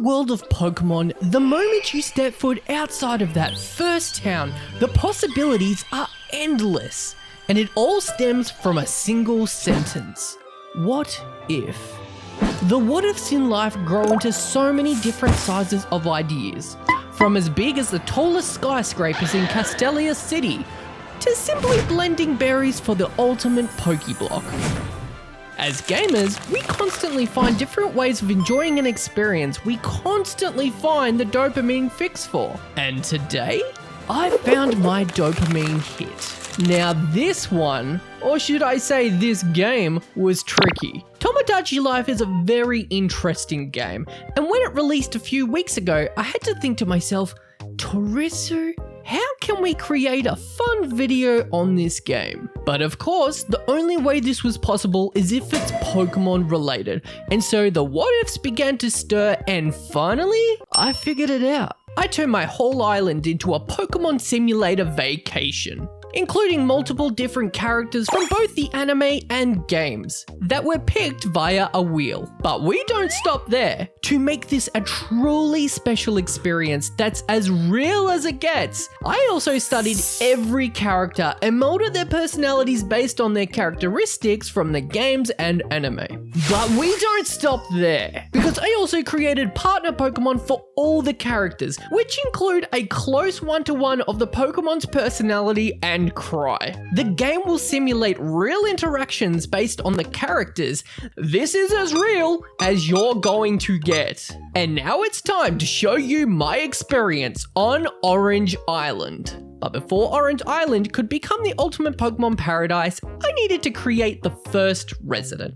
world of Pokemon, the moment you step foot outside of that first town, the possibilities are endless. And it all stems from a single sentence. What if? The what ifs in life grow into so many different sizes of ideas. From as big as the tallest skyscrapers in Castelia City, to simply blending berries for the ultimate Pokeblock. As gamers, we constantly find different ways of enjoying an experience we constantly find the dopamine fix for. And today, I found my dopamine hit. Now this one, or should I say this game, was tricky. Tomodachi Life is a very interesting game, and when it released a few weeks ago, I had to think to myself, Torisu, how can we create a fun video on this game? But of course, the only way this was possible is if it's Pokemon related. And so the what ifs began to stir, and finally, I figured it out. I turned my whole island into a Pokemon simulator vacation, including multiple different characters from both the anime and games that were picked via a wheel. But we don't stop there. To make this a truly special experience that's as real as it gets, I also studied every character and molded their personalities based on their characteristics from the games and anime. But we don't stop there, because I also created partner Pokemon for all the characters, which include a close one-to-one of the Pokemon's personality and cry. The game will simulate real interactions based on the characters. This is as real as you're going to get. And now it's time to show you my experience on Orange Island. But before Orange Island could become the ultimate Pokemon paradise, I needed to create the first resident.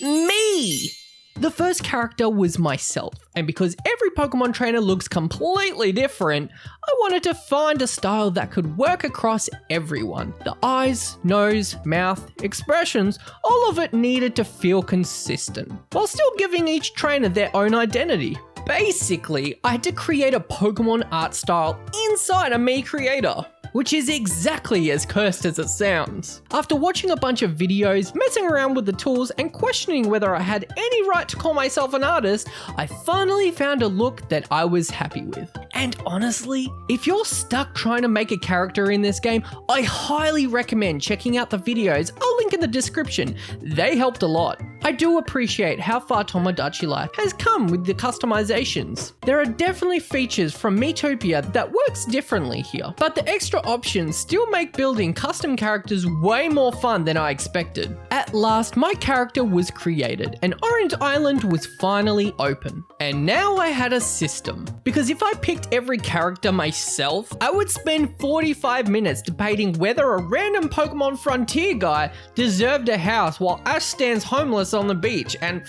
Me! The first character was myself, and because every Pokemon trainer looks completely different, I wanted to find a style that could work across everyone. The eyes, nose, mouth, expressions, all of it needed to feel consistent, while still giving each trainer their own identity. Basically, I had to create a Pokemon art style inside a me creator, which is exactly as cursed as it sounds. After watching a bunch of videos, messing around with the tools, and questioning whether I had any right to call myself an artist, I finally found a look that I was happy with. And honestly, if you're stuck trying to make a character in this game, I highly recommend checking out the videos. I'll link in the description. They helped a lot. I do appreciate how far Tomodachi Life has come with the customizations. There are definitely features from Miitopia that works differently here, but the extra options still make building custom characters way more fun than I expected. At last, my character was created, and Orange Island was finally open. And now I had a system, because if I picked every character myself, I would spend 45 minutes debating whether a random Pokemon Frontier guy deserved a house while Ash stands homeless on the beach, and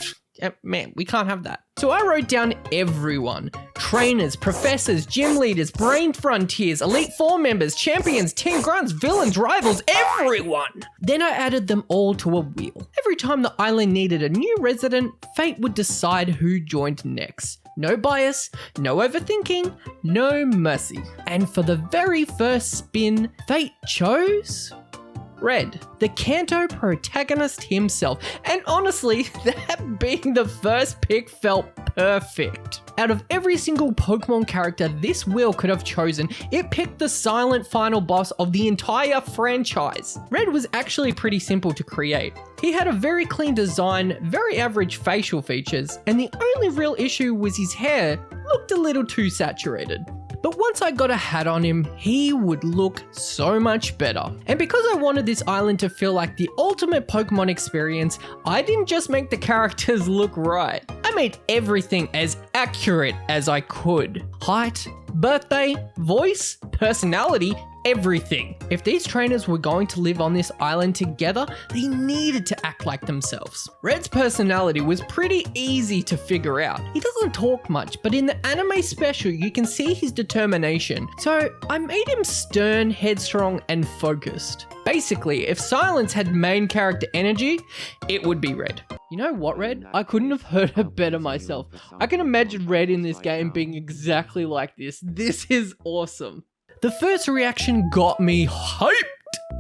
man, we can't have that. So I wrote down everyone. Trainers, professors, gym leaders, brain frontiers, Elite Four members, champions, team grunts, villains, rivals, everyone! Then I added them all to a wheel. Every time the island needed a new resident, fate would decide who joined next. No bias, no overthinking, no mercy. And for the very first spin, fate chose Red, the Kanto protagonist himself. And honestly, that being the first pick felt perfect. Out of every single Pokemon character this wheel could have chosen, it picked the silent final boss of the entire franchise. Red was actually pretty simple to create. He had a very clean design, very average facial features, and the only real issue was his hair looked a little too saturated. But once I got a hat on him, he would look so much better. And because I wanted this island to feel like the ultimate Pokemon experience, I didn't just make the characters look right. I made everything as accurate as I could. Height, birthday, voice, personality, everything. If these trainers were going to live on this island together, they needed to act like themselves. Red's personality was pretty easy to figure out. He doesn't talk much, but in the anime special, you can see his determination. So I made him stern, headstrong, and focused. Basically, if Silence had main character energy, it would be Red. You know what, Red? I couldn't have heard it better myself. I can imagine Red in this game being exactly like this. This is awesome. The first reaction got me hyped.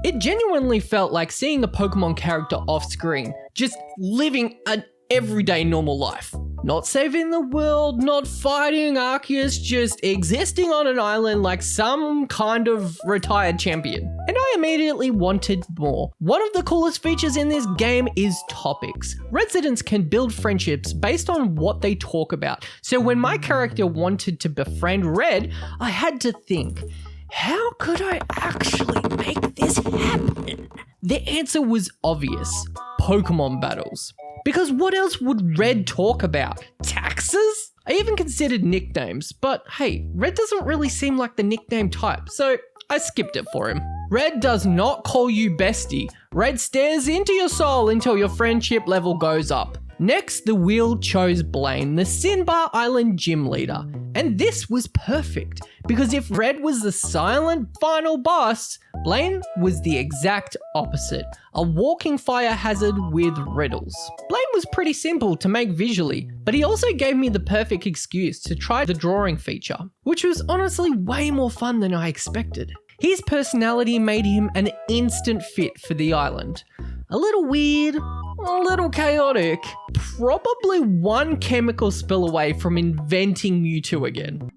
It genuinely felt like seeing a Pokemon character off screen, just living an everyday normal life. Not saving the world, not fighting Arceus, just existing on an island like some kind of retired champion. And I immediately wanted more. One of the coolest features in this game is topics. Residents can build friendships based on what they talk about. So when my character wanted to befriend Red, I had to think, how could I actually make this happen? The answer was obvious. Pokemon battles. Because what else would Red talk about? Taxes? I even considered nicknames, but hey, Red doesn't really seem like the nickname type, so I skipped it for him. Red does not call you bestie. Red stares into your soul until your friendship level goes up. Next, the wheel chose Blaine, the Sinbar Island gym leader. And this was perfect, because if Red was the silent final boss, Blaine was the exact opposite, a walking fire hazard with riddles. Blaine was pretty simple to make visually, but he also gave me the perfect excuse to try the drawing feature, which was honestly way more fun than I expected. His personality made him an instant fit for the island. A little weird, a little chaotic, probably one chemical spill away from inventing Mewtwo again.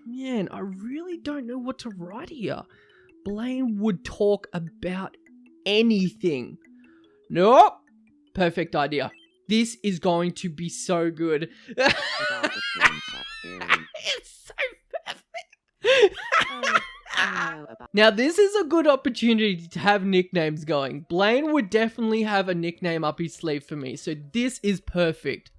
Man, I really don't know what to write here. Blaine would talk about anything. Nope. Perfect idea. This is going to be so good. It's so perfect. Now, this is a good opportunity to have nicknames going. Blaine would definitely have a nickname up his sleeve for me, so this is perfect.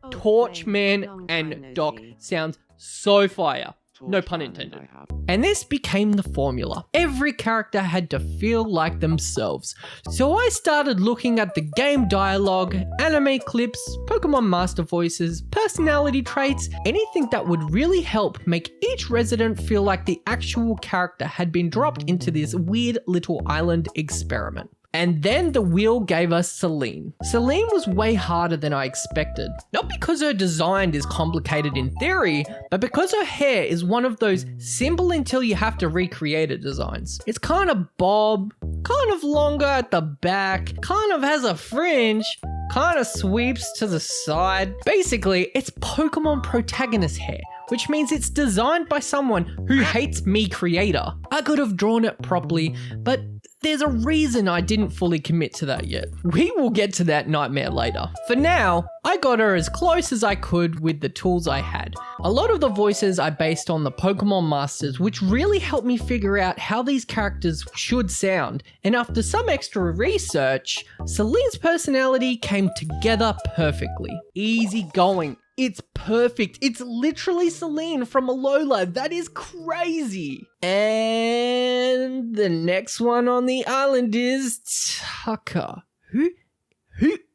Torchman and Doc sounds so fire. No pun intended. And this became the formula. Every character had to feel like themselves. So I started looking at the game dialogue, anime clips, Pokemon master voices, personality traits, anything that would really help make each resident feel like the actual character had been dropped into this weird little island experiment. And then the wheel gave us Celine. Celine was way harder than I expected. Not because her design is complicated in theory, but because her hair is one of those simple until you have to recreate it designs. It's kind of bob, kind of longer at the back, kind of has a fringe, kind of sweeps to the side. Basically, it's Pokemon protagonist hair, which means it's designed by someone who hates me creator. I could have drawn it properly, but there's a reason I didn't fully commit to that yet. We will get to that nightmare later. For now, I got her as close as I could with the tools I had. A lot of the voices I based on the Pokemon Masters, which really helped me figure out how these characters should sound. And after some extra research, Celine's personality came together perfectly. Easy going. It's perfect. It's literally Celine from Alola. That is crazy. And the next one on the island is Tucker. Who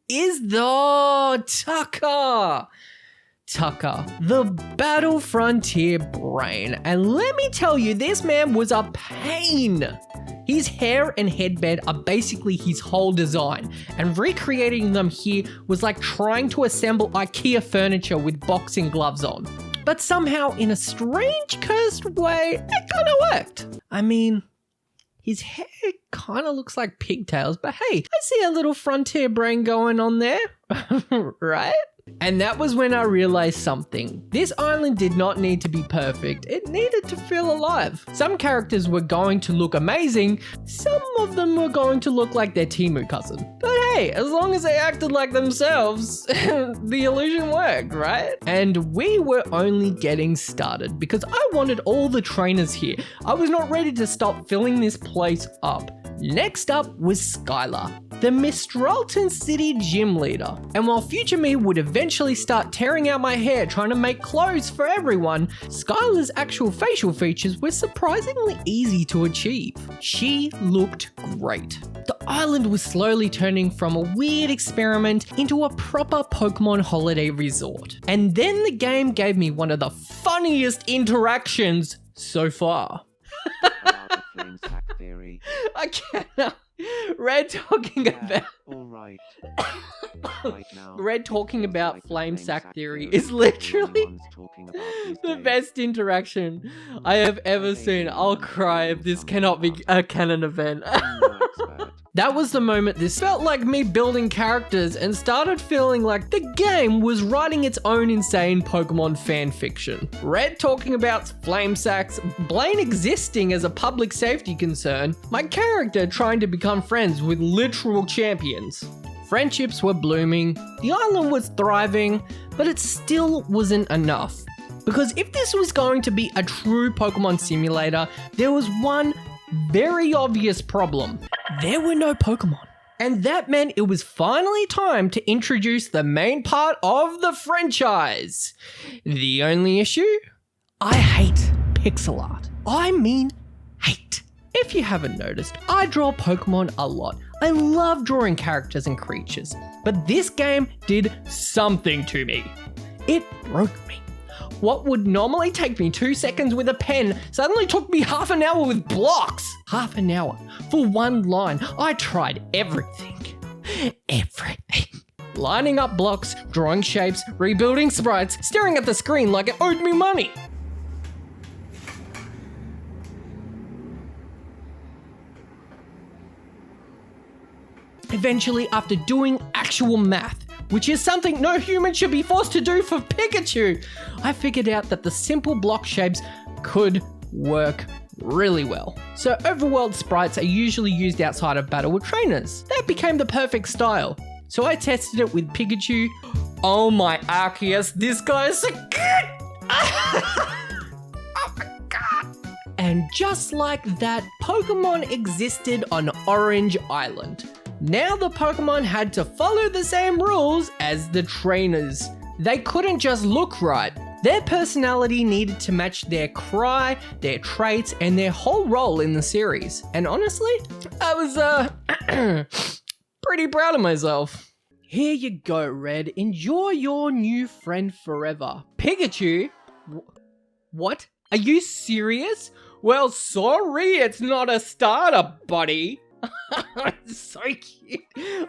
is the Tucker? Tucker, the Battle Frontier brain. And let me tell you, this man was a pain. His hair and headband are basically his whole design, and recreating them here was like trying to assemble IKEA furniture with boxing gloves on. But somehow, in a strange, cursed way, it kind of worked. I mean, his hair kind of looks like pigtails, but hey, I see a little frontier brain going on there, right? And that was when I realized something. This island did not need to be perfect. It needed to feel alive. Some characters were going to look amazing. Some of them were going to look like their Temu cousin. But hey, as long as they acted like themselves, the illusion worked, right? And we were only getting started because I wanted all the trainers here. I was not ready to stop filling this place up. Next up was Skylar, the Mistralton City gym leader. And while future me would eventually start tearing out my hair trying to make clothes for everyone, Skylar's actual facial features were surprisingly easy to achieve. She looked great. The island was slowly turning from a weird experiment into a proper Pokemon holiday resort. And then the game gave me one of the funniest interactions so far. I cannot. Red talking about right now. Red talking about flame sack theory is literally the best interaction I have ever seen. I'll cry if this cannot be a canon event. That was the moment this felt like me building characters and started feeling like the game was writing its own insane Pokemon fan fiction. Red talking about flame sacks, Blaine existing as a public safety concern, my character trying to become friends with literal champions. Friendships were blooming, the island was thriving, but it still wasn't enough. Because if this was going to be a true Pokemon simulator, there was one very obvious problem. There were no Pokemon. And that meant it was finally time to introduce the main part of the franchise. The only issue? I hate pixel art. I mean hate. If you haven't noticed, I draw Pokemon a lot. I love drawing characters and creatures. But this game did something to me. It broke me. What would normally take me 2 seconds with a pen suddenly took me half an hour with blocks. Half an hour for one line. I tried everything. Everything. Lining up blocks, drawing shapes, rebuilding sprites, staring at the screen like it owed me money. Eventually, after doing actual math, which is something no human should be forced to do for Pikachu, I figured out that the simple block shapes could work really well. So overworld sprites are usually used outside of battle with trainers. That became the perfect style. So I tested it with Pikachu. Oh my Arceus, this guy is so good! Oh my god! And just like that, Pokemon existed on Orange Island. Now the Pokemon had to follow the same rules as the trainers. They couldn't just look right. Their personality needed to match their cry, their traits, and their whole role in the series. And honestly, I was pretty proud of myself. Here you go, Red. Enjoy your new friend forever. Pikachu? What? Are you serious? Well, sorry, it's not a starter, buddy. So cute.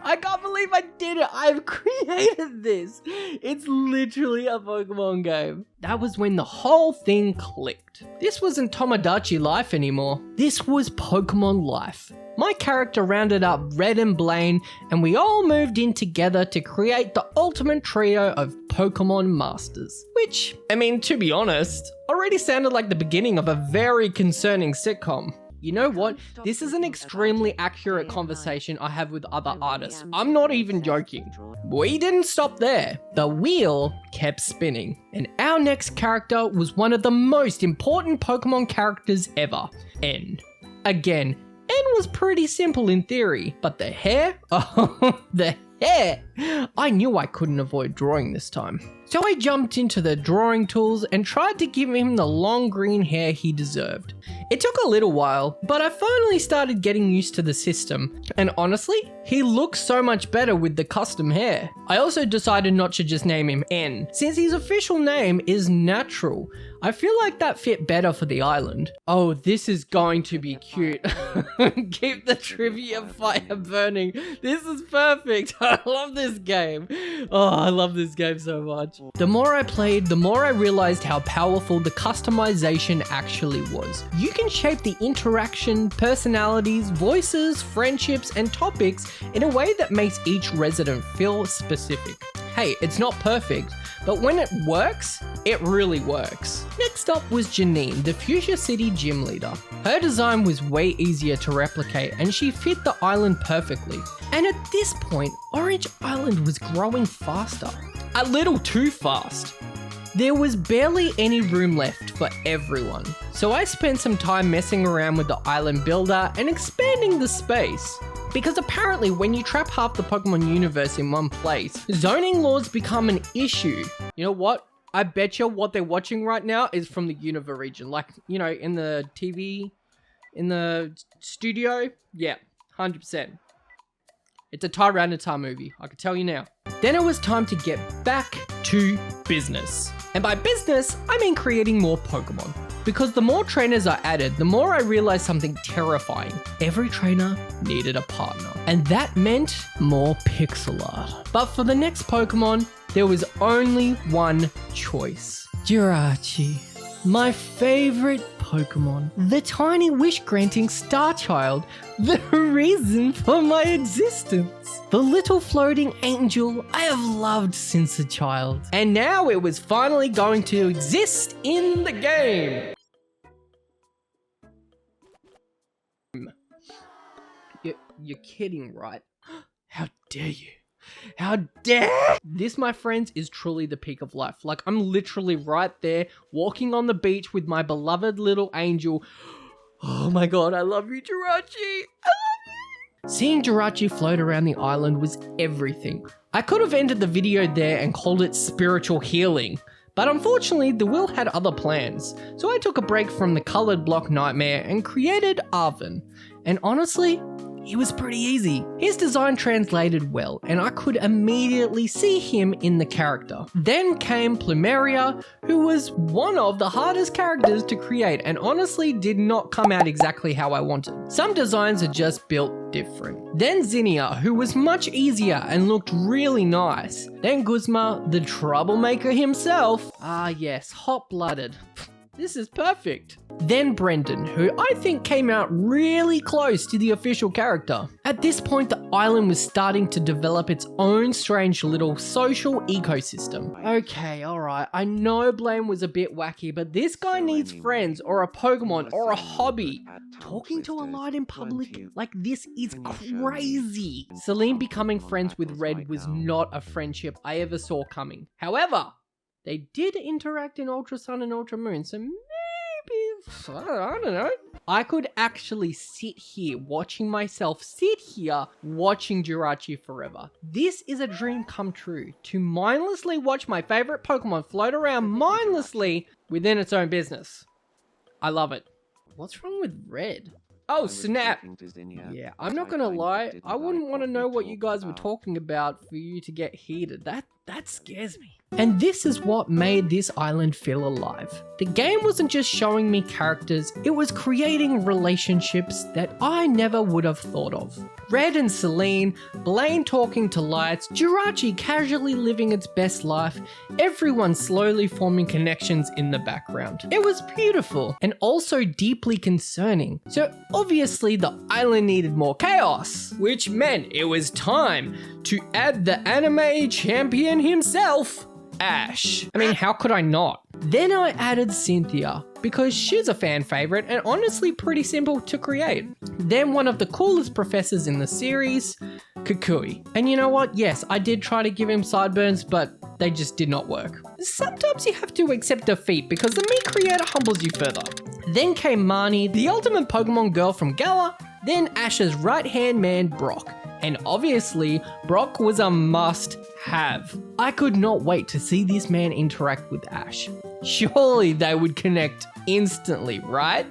I can't believe I did it. I've created this. It's literally a Pokemon game. That was when the whole thing clicked. This wasn't Tomodachi life anymore. This was Pokemon life. My character rounded up Red and Blaine, and we all moved in together to create the ultimate trio of Pokemon Masters. Which, I mean, to be honest, already sounded like the beginning of a very concerning sitcom. You know what? This is an extremely accurate conversation I have with other artists. I'm not even joking. We didn't stop there. The wheel kept spinning, and our next character was one of the most important Pokemon characters ever, N. Again, N was pretty simple in theory, but the hair? Oh, the hair! I knew I couldn't avoid drawing this time. So I jumped into the drawing tools and tried to give him the long green hair he deserved. It took a little while, but I finally started getting used to the system. And honestly, he looks so much better with the custom hair. I also decided not to just name him N, since his official name is Natural. I feel like that fit better for the island. Oh, this is going to be cute. Keep the trivia fire burning. This is perfect. I love this game. Oh, I love this game so much. The more I played, the more I realized how powerful the customization actually was. You can shape the interaction, personalities, voices, friendships, and topics in a way that makes each resident feel specific. Hey, it's not perfect, but when it works, it really works. Next up was Janine, the Fuchsia City gym leader. Her design was way easier to replicate and she fit the island perfectly. And at this point, Orange Island was growing faster. A little too fast. There was barely any room left for everyone. So I spent some time messing around with the island builder and expanding the space. Because apparently when you trap half the Pokemon universe in one place, zoning laws become an issue. You know what? I bet you what they're watching right now is from the Unova region. Like, you know, in the TV, in the studio. Yeah, 100%. It's a Tyranitar movie, I can tell you now. Then it was time to get back to business. And by business, I mean creating more Pokemon. Because the more trainers I added, the more I realized something terrifying. Every trainer needed a partner. And that meant more pixel art. But for the next Pokemon, there was only one choice. Jirachi. My favorite Pokemon, the tiny wish-granting star child, the reason for my existence. The little floating angel I have loved since a child. And now it was finally going to exist in the game. You're kidding, right? How dare you? How dare! This, my friends, is truly the peak of life. Like, I'm literally right there, walking on the beach with my beloved little angel. Oh my god, I love you, Jirachi! I love you! Seeing Jirachi float around the island was everything. I could have ended the video there and called it spiritual healing. But unfortunately, the Will had other plans. So I took a break from the colored block nightmare and created Arvin. And honestly, it was pretty easy. His design translated well, and I could immediately see him in the character. Then came Plumeria, who was one of the hardest characters to create and honestly did not come out exactly how I wanted. Some designs are just built different. Then Zinnia, who was much easier and looked really nice. Then Guzma, the troublemaker himself. Ah yes, hot-blooded. This is perfect. Then Brendan, who I think came out really close to the official character. At this point, the island was starting to develop its own strange little social ecosystem. Okay, alright, I know Blaine was a bit wacky, but this guy needs friends or a Pokemon or a hobby. Talking to a light in public like this is crazy. Celine becoming friends with Red was not a friendship I ever saw coming. However, they did interact in Ultra Sun and Ultra Moon, so maybe, I don't know. I could actually sit here watching myself sit here watching Jirachi forever. This is a dream come true, to mindlessly watch my favorite Pokemon float around mindlessly within its own business. I love it. What's wrong with Red? Oh, snap. Yeah, I'm not gonna lie, I wouldn't want to know what you guys were talking about for you to get heated. That scares me. And this is what made this island feel alive. The game wasn't just showing me characters, it was creating relationships that I never would have thought of. Red and Celine, Blaine talking to lights, Jirachi casually living its best life, everyone slowly forming connections in the background. It was beautiful and also deeply concerning. So obviously the island needed more chaos, which meant it was time to add the anime champion himself, Ash. I mean, how could I not? Then I added Cynthia, because she's a fan favorite and honestly pretty simple to create. Then one of the coolest professors in the series, Kukui. And you know what? Yes, I did try to give him sideburns, but they just did not work. Sometimes you have to accept defeat because the meat creator humbles you further. Then came Marnie, the ultimate Pokemon girl from Galar. Then Ash's right-hand man, Brock. And obviously, Brock was a must-have. I could not wait to see this man interact with Ash. Surely they would connect instantly, right?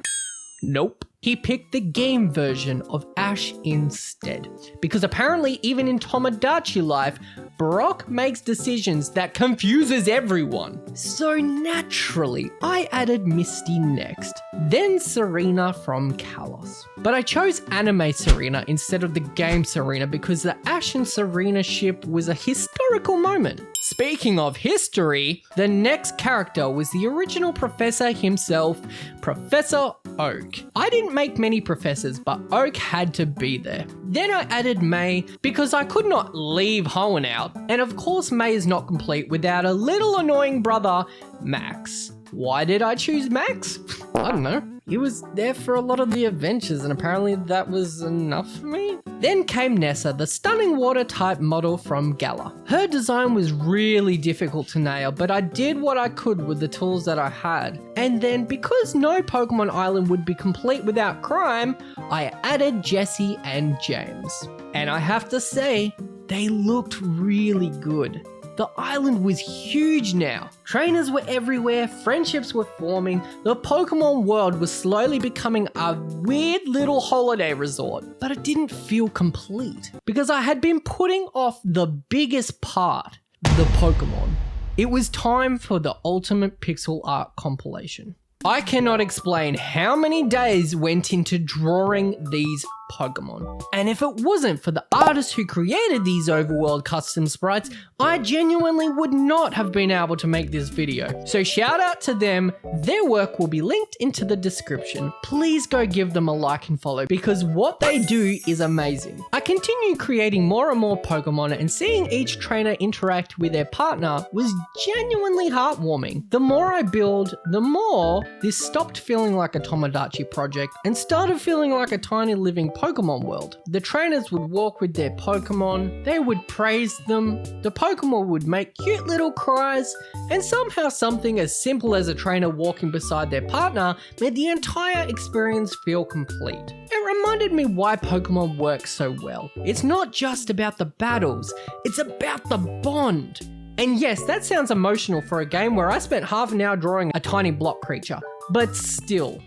Nope. He picked the game version of Ash instead. Because apparently even in Tomodachi life, Brock makes decisions that confuses everyone. So naturally, I added Misty next. Then Serena from Kalos. But I chose anime Serena instead of the game Serena because the Ash and Serena ship was a historical moment. Speaking of history, the next character was the original professor himself, Professor Oak. I didn't make many professors, but Oak had to be there. Then I added May because I could not leave Hoenn out. And of course May is not complete without a little annoying brother, Max. Why did I choose Max? I don't know. He was there for a lot of the adventures and apparently that was enough for me. Then came Nessa, the stunning water type model from Galar. Her design was really difficult to nail, but I did what I could with the tools that I had. And then because no Pokemon Island would be complete without crime, I added Jessie and James. And I have to say, they looked really good. The island was huge now. Trainers were everywhere, friendships were forming, the Pokemon world was slowly becoming a weird little holiday resort. But it didn't feel complete because I had been putting off the biggest part, the Pokemon. It was time for the ultimate pixel art compilation. I cannot explain how many days went into drawing these Pokemon. And if it wasn't for the artists who created these overworld custom sprites, I genuinely would not have been able to make this video. So shout out to them, their work will be linked into the description. Please go give them a like and follow because what they do is amazing. I continue creating more and more Pokemon and seeing each trainer interact with their partner was genuinely heartwarming. The more I build, the more this stopped feeling like a Tomodachi project and started feeling like a tiny living Pokemon world. The trainers would walk with their Pokemon, they would praise them, the Pokemon would make cute little cries, and somehow something as simple as a trainer walking beside their partner made the entire experience feel complete. It reminded me why Pokemon works so well. It's not just about the battles, it's about the bond. And yes, that sounds emotional for a game where I spent half an hour drawing a tiny block creature, but still.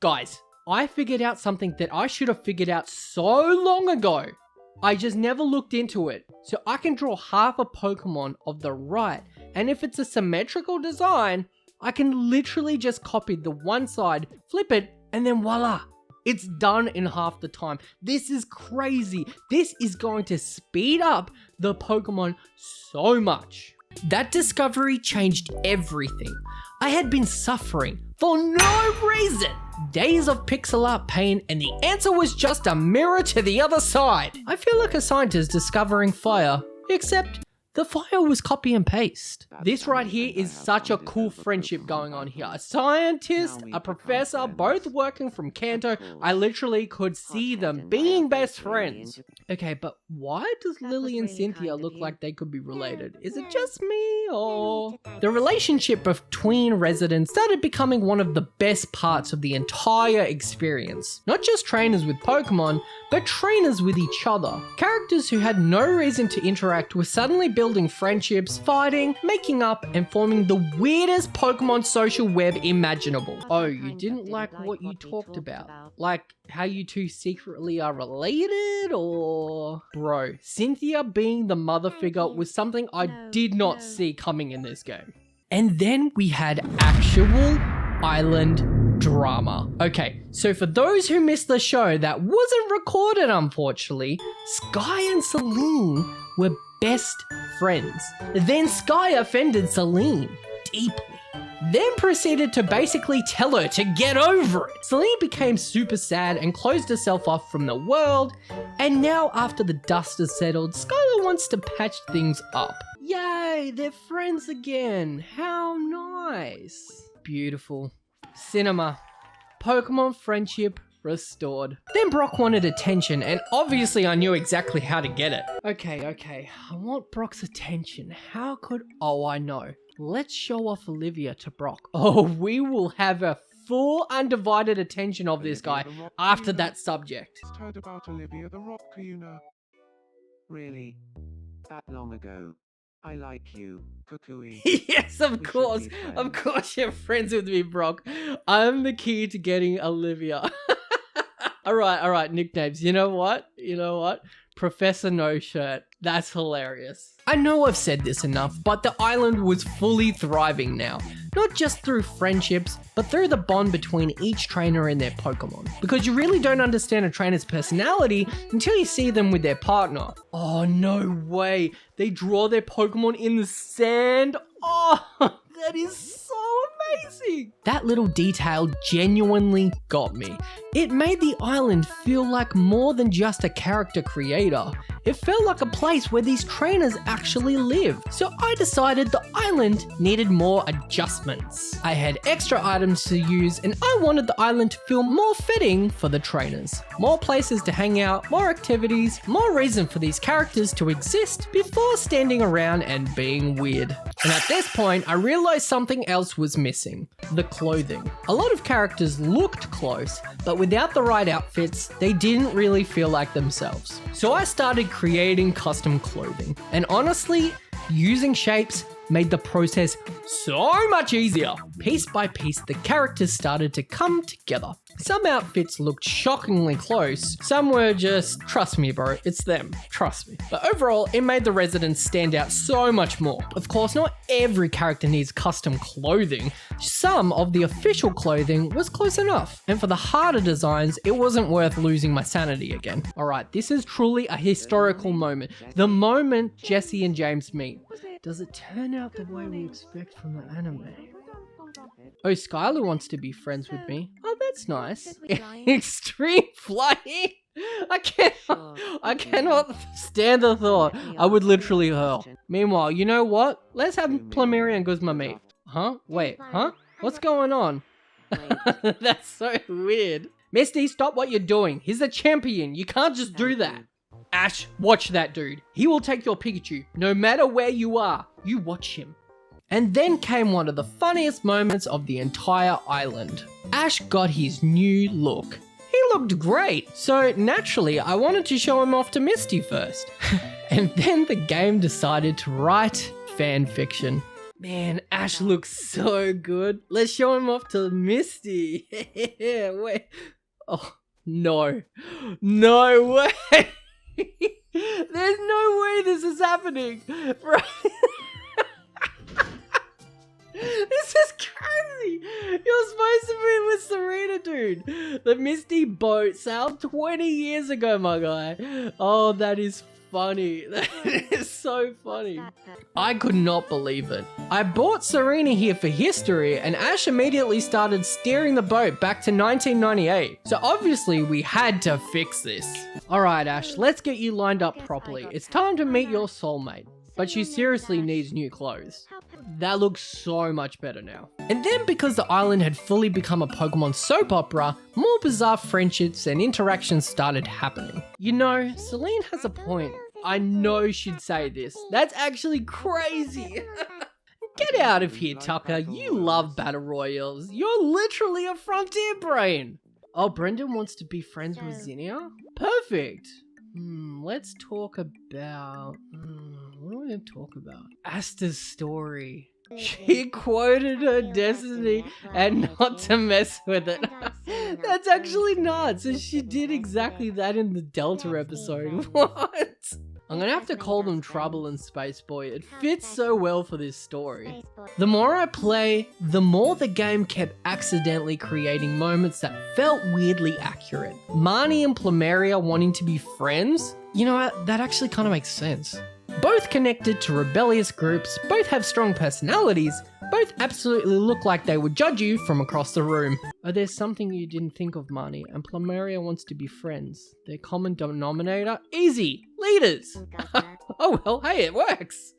Guys, I figured out something that I should have figured out so long ago. I just never looked into it. So I can draw half a Pokemon of the right, and if it's a symmetrical design, I can literally just copy the one side, flip it, and then voila. It's done in half the time. This is crazy. This is going to speed up the Pokemon so much. That discovery changed everything. I had been suffering for no reason. Days of pixel art pain, and the answer was just a mirror to the other side. I feel like a scientist discovering fire, except the fire was copy and paste. This right here is such a cool friendship going on here. A scientist, a professor, both working from Kanto. I literally could see them being best friends. Okay, but why does Lily and Cynthia look like they could be related? Is it just me or? The relationship between residents started becoming one of the best parts of the entire experience. Not just trainers with Pokemon, but trainers with each other. Characters who had no reason to interact were suddenly building friendships, fighting, making up, and forming the weirdest Pokemon social web imaginable. Oh, you didn't like what you talked about? Like how you two secretly are related or? Bro, Cynthia being the mother figure was something I did not see coming in this game. And then we had actual island drama. Okay, so for those who missed the show that wasn't recorded unfortunately, Sky and Celine were best friends. Then Sky offended Celine deeply. Then proceeded to basically tell her to get over it. Celine became super sad and closed herself off from the world. And now after the dust has settled, Skylar wants to patch things up. Yay, they're friends again. How nice. Beautiful. Cinema. Pokemon friendship restored. Then Brock wanted attention, and obviously I knew exactly how to get it. Okay. I want Brock's attention. How could... Oh, I know. Let's show off Olivia to Brock. Oh, we will have a full undivided attention of this guy after that subject. Heard about Olivia the Rock Kuna. Really? That long ago? I like you, Kukui. Yes, of course. Of course you're friends with me, Brock. I'm the key to getting Olivia. All right, nicknames. You know what? Professor No Shirt. That's hilarious. I know I've said this enough, but the island was fully thriving now. Not just through friendships, but through the bond between each trainer and their Pokemon. Because you really don't understand a trainer's personality until you see them with their partner. Oh, no way. They draw their Pokemon in the sand. Oh, that is so amazing. That little detail genuinely got me. It made the island feel like more than just a character creator. It felt like a place where these trainers actually live. So I decided the island needed more adjustments. I had extra items to use and I wanted the island to feel more fitting for the trainers. More places to hang out, more activities, more reason for these characters to exist before standing around and being weird. And at this point, I realized something else was missing. The clothing. A lot of characters looked close, but without the right outfits, they didn't really feel like themselves. So I started creating custom clothing. And honestly, using shapes made the process so much easier. Piece by piece, the characters started to come together. Some outfits looked shockingly close. Some were just, trust me bro, it's them, trust me. But overall, it made the residents stand out so much more. Of course, not every character needs custom clothing. Some of the official clothing was close enough. And for the harder designs, it wasn't worth losing my sanity again. Alright, this is truly a historical moment. The moment Jesse and James meet. Does it turn out the way we expect from the anime? Oh, Skylar wants to be friends with me. Oh, that's nice. Extreme flying? I cannot stand the thought. I would literally hurl. Meanwhile, you know what? Let's have Plumeria and Guzma meet. Huh? Wait, huh? What's going on? That's so weird. Misty, stop what you're doing. He's the champion. You can't just do that. Ash, watch that dude. He will take your Pikachu, no matter where you are. You watch him. And then came one of the funniest moments of the entire island. Ash got his new look. He looked great, so naturally I wanted to show him off to Misty first. And then the game decided to write fan fiction. Man, Ash looks so good. Let's show him off to Misty. Wait. Oh, no. No way. There's no way this is happening. Right? This is crazy! You're supposed to be with Serena, dude! The Misty boat sailed 20 years ago, my guy. Oh, that is funny. That is so funny. I could not believe it. I brought Serena here for history, and Ash immediately started steering the boat back to 1998. So obviously we had to fix this. Alright, Ash, let's get you lined up properly. It's time to meet your soulmate. But she seriously needs new clothes. That looks so much better now. And then because the island had fully become a Pokemon soap opera, more bizarre friendships and interactions started happening. You know, Celine has a point. I know she'd say this. That's actually crazy. Get out of here, Tucker. You love battle royals. You're literally a frontier brain. Oh, Brendan wants to be friends with Zinnia? Perfect. Let's talk about... what are we going to talk about? Asta's story. She quoted her destiny and not to mess with it. That's actually nuts. And she did exactly that in the Delta episode. What? I'm gonna have to call them Trouble and Space Boy. It fits so well for this story. The more I play, the more the game kept accidentally creating moments that felt weirdly accurate. Marnie and Plumeria wanting to be friends? You know what? That actually kind of makes sense. Both connected to rebellious groups, both have strong personalities, both absolutely look like they would judge you from across the room. Oh, there's something you didn't think of, Marnie, and Plumeria wants to be friends. Their common denominator? Easy! Leaders! Oh well, hey, it works!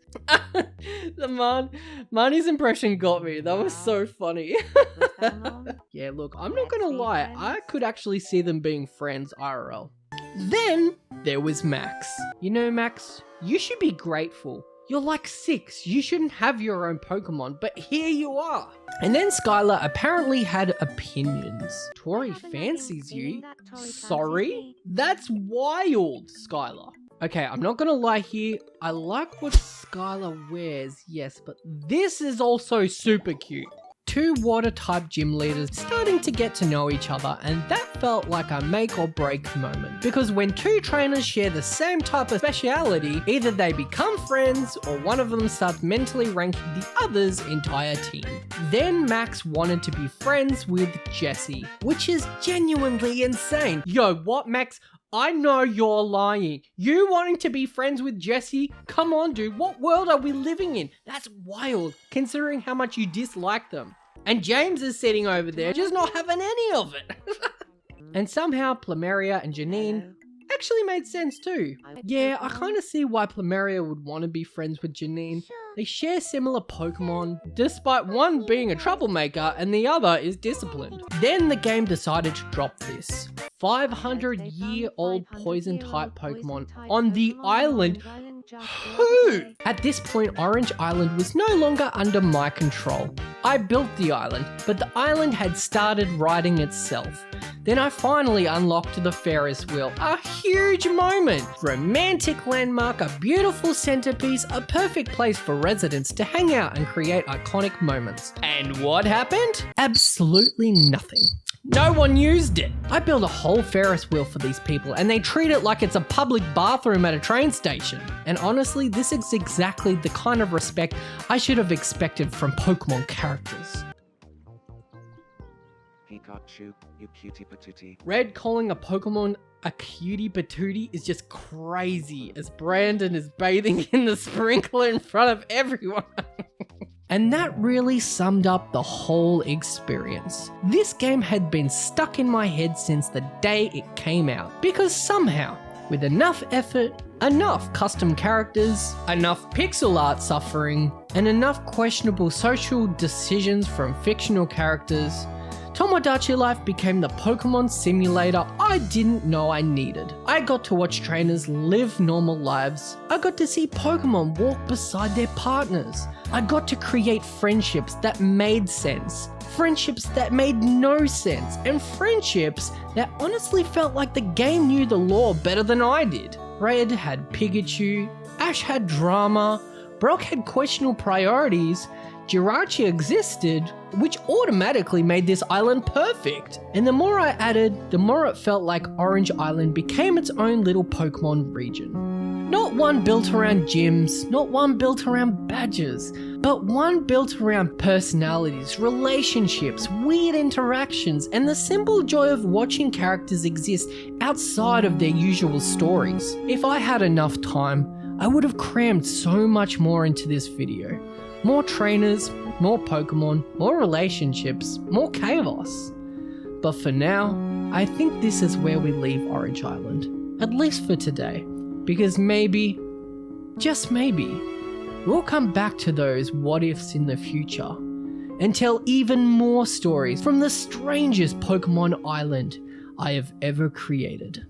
Marnie's impression got me. That was so funny. Yeah, look, I'm not gonna lie, I could actually see them being friends IRL. Then there was Max. You know, Max, you should be grateful. You're like 6, you shouldn't have your own Pokemon, but here you are. And then Skylar apparently had opinions. Tori fancies you? Sorry? That's wild, Skylar. Okay, I'm not gonna lie here, I like what Skylar wears, yes, but this is also super cute. 2 water-type gym leaders starting to get to know each other, and that felt like a make or break moment. Because when 2 trainers share the same type of speciality, either they become friends or one of them starts mentally ranking the other's entire team. Then Max wanted to be friends with Jessie, which is genuinely insane. Yo, what, Max? I know you're lying. You wanting to be friends with Jessie? Come on, dude. What world are we living in? That's wild, considering how much you dislike them. And James is sitting over there, just not having any of it. And somehow Plumeria and Janine actually made sense too. Yeah, I kind of see why Plumeria would want to be friends with Janine. They share similar Pokemon, despite one being a troublemaker and the other is disciplined. Then the game decided to drop this 500-year-old poison-type Pokemon on the island. Who? At this point, Orange Island was no longer under my control. I built the island, but the island had started writing itself. Then I finally unlocked the Ferris wheel. A huge moment! Romantic landmark, a beautiful centerpiece, a perfect place for residents to hang out and create iconic moments. And what happened? Absolutely nothing. No one used it. I built a whole Ferris wheel for these people and they treat it like it's a public bathroom at a train station. And honestly, this is exactly the kind of respect I should have expected from Pokemon characters. Pikachu, you cutie patootie. Red calling a Pokemon a cutie patootie is just crazy as Brandon is bathing in the sprinkler in front of everyone. And that really summed up the whole experience. This game had been stuck in my head since the day it came out, because somehow, with enough effort, enough custom characters, enough pixel art suffering, and enough questionable social decisions from fictional characters, Tomodachi Life became the Pokemon simulator I didn't know I needed. I got to watch trainers live normal lives. I got to see Pokemon walk beside their partners. I got to create friendships that made sense, friendships that made no sense, and friendships that honestly felt like the game knew the lore better than I did. Red had Pikachu, Ash had drama, Brock had questionable priorities, Jirachi existed, which automatically made this island perfect. And the more I added, the more it felt like Orange Island became its own little Pokemon region. Not one built around gyms, not one built around badges, but one built around personalities, relationships, weird interactions, and the simple joy of watching characters exist outside of their usual stories. If I had enough time, I would have crammed so much more into this video. More trainers, more Pokemon, more relationships, more chaos. But for now, I think this is where we leave Orange Island, at least for today, because maybe, just maybe, we'll come back to those what ifs in the future and tell even more stories from the strangest Pokemon island I have ever created.